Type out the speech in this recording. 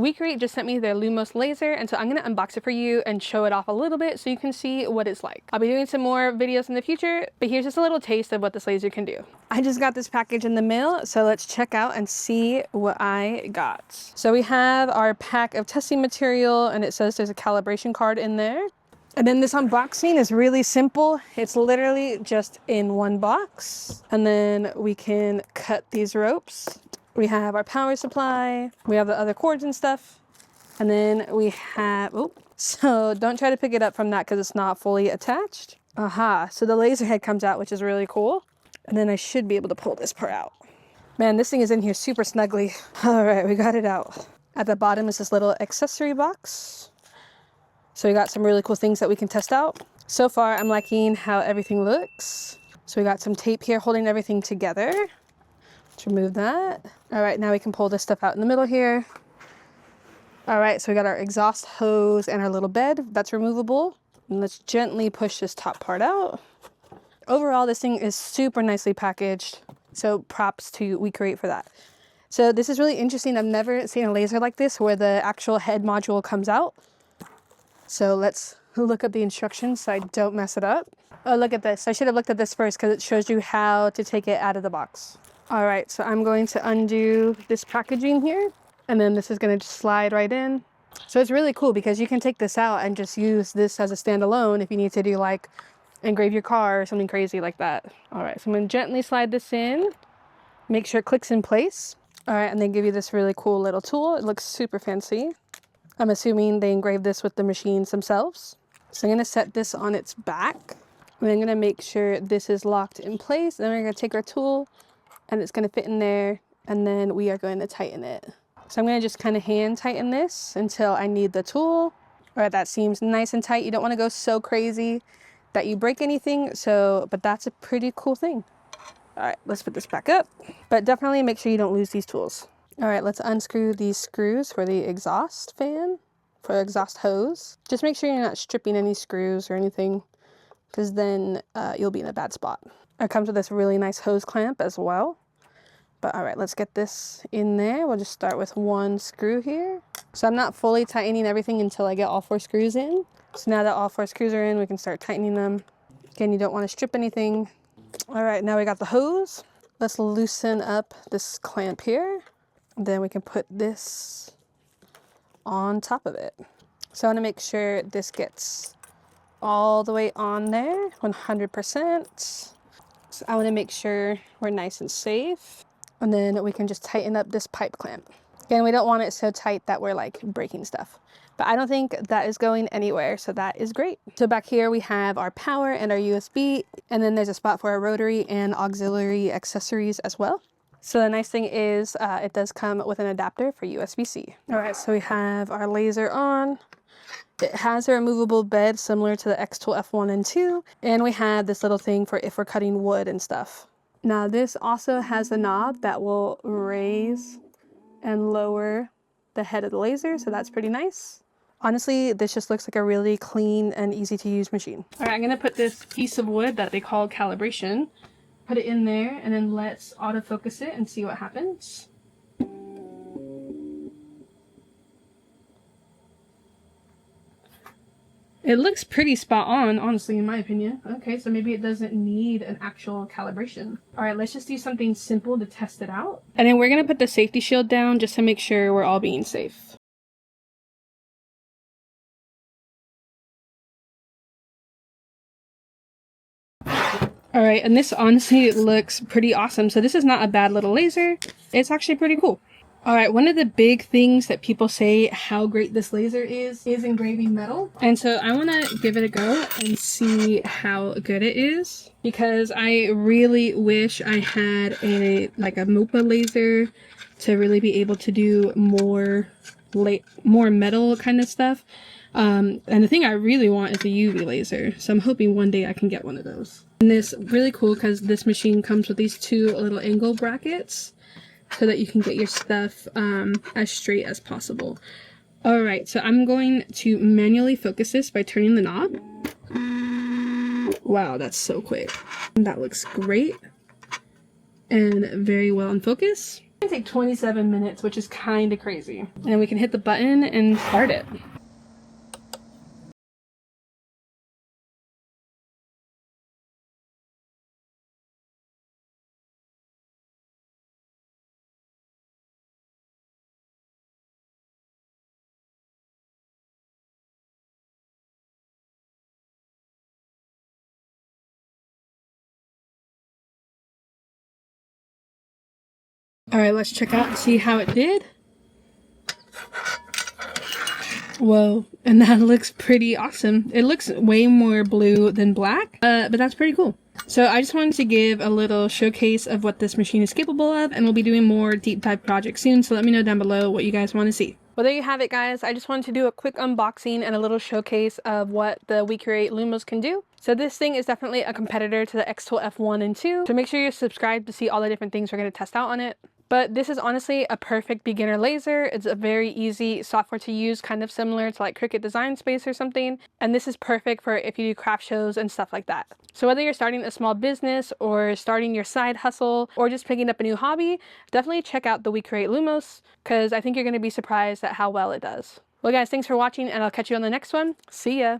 WeCreat just sent me their Lumos laser, and so I'm gonna unbox it for you and show it off a little bit so you can see what it's like. I'll be doing some more videos in the future, but here's just a little taste of what this laser can do. I just got this package in the mail, so let's check out and see what I got. So we have our pack of testing material, and it says there's a calibration card in there. And then this unboxing is really simple. It's literally just in one box. And then we can cut these ropes. We have our power supply. We have the other cords and stuff. And then we have, oh, so don't try to pick it up from that because it's not fully attached. Aha, so the laser head comes out, which is really cool. And then I should be able to pull this part out. Man, this thing is in here super snugly. All right, we got it out. At the bottom is this little accessory box. So we got some really cool things that we can test out. So far, I'm liking how everything looks. So we got some tape here holding everything together. Let's remove that. All right, now we can pull this stuff out in the middle here. All right, so we got our exhaust hose and our little bed. That's removable. And let's gently push this top part out. Overall, this thing is super nicely packaged. So props to WeCreat for that. So this is really interesting. I've never seen a laser like this where the actual head module comes out. So let's look up the instructions so I don't mess it up. Oh, look at this. I should have looked at this first because it shows you how to take it out of the box. All right, so I'm going to undo this packaging here, and then this is going to just slide right in. So it's really cool because you can take this out and just use this as a standalone if you need to do like engrave your car or something crazy like that. All right, so I'm going to gently slide this in, make sure it clicks in place. All right, and they give you this really cool little tool. It looks super fancy. I'm assuming they engraved this with the machines themselves. So I'm going to set this on its back. And I'm going to make sure this is locked in place. Then we're going to take our tool and it's going to fit in there. And then we are going to tighten it. So I'm going to just kind of hand tighten this until I need the tool. All right, that seems nice and tight. You don't want to go so crazy that you break anything. But that's a pretty cool thing. All right, let's put this back up. But definitely make sure you don't lose these tools. All right, let's unscrew these screws for the exhaust fan, for the exhaust hose. Just make sure you're not stripping any screws or anything, because then you'll be in a bad spot. It comes with this really nice hose clamp as well. But all right, let's get this in there. We'll just start with one screw here. So I'm not fully tightening everything until I get all 4 screws in. So now that all 4 screws are in, we can start tightening them. Again, you don't want to strip anything. All right, now we got the hose. Let's loosen up this clamp here. Then we can put this on top of it. So I want to make sure this gets all the way on there, 100%. So I want to make sure we're nice and safe. And then we can just tighten up this pipe clamp. Again, we don't want it so tight that we're like breaking stuff. But I don't think that is going anywhere, so that is great. So back here we have our power and our USB, and then there's a spot for our rotary and auxiliary accessories as well. So the nice thing is it does come with an adapter for USB-C. All right, so we have our laser on. It has a removable bed similar to the X-Tool F1 and 2. And we have this little thing for if we're cutting wood and stuff. Now this also has a knob that will raise and lower the head of the laser. So that's pretty nice. Honestly, this just looks like a really clean and easy to use machine. All right, I'm gonna put this piece of wood that they call calibration, put it in there, and then let's autofocus it and see what happens. It looks pretty spot on, honestly, in my opinion. Okay, so maybe it doesn't need an actual calibration. All right, let's just do something simple to test it out. And then we're gonna put the safety shield down just to make sure we're all being safe. All right, and this honestly looks pretty awesome. So this is not a bad little laser. It's actually pretty cool. All right, one of the big things that people say how great this laser is engraving metal. And so I want to give it a go and see how good it is, because I really wish I had a MOPA laser to really be able to do more metal kind of stuff. And the thing I really want is a UV laser. So I'm hoping one day I can get one of those. And this really cool because this machine comes with these 2 little angle brackets, so that you can get your stuff as straight as possible. All right, so I'm going to manually focus this by turning the knob. Wow, that's so quick. That looks great and very well in focus. It's gonna take 27 minutes, which is kind of crazy. And then we can hit the button and start it. All right, let's check out and see how it did. Whoa, and that looks pretty awesome. It looks way more blue than black, but that's pretty cool. So I just wanted to give a little showcase of what this machine is capable of, and we'll be doing more deep dive projects soon, so let me know down below what you guys want to see. Well, there you have it, guys. I just wanted to do a quick unboxing and a little showcase of what the WeCreat Lumos can do. So this thing is definitely a competitor to the X-Tool F1 and 2, so make sure you're subscribed to see all the different things we're going to test out on it. But this is honestly a perfect beginner laser. It's a very easy software to use, kind of similar to like Cricut Design Space or something. And this is perfect for if you do craft shows and stuff like that. So whether you're starting a small business or starting your side hustle or just picking up a new hobby, definitely check out the WeCreat Lumos, because I think you're going to be surprised at how well it does. Well guys, thanks for watching, and I'll catch you on the next one. See ya!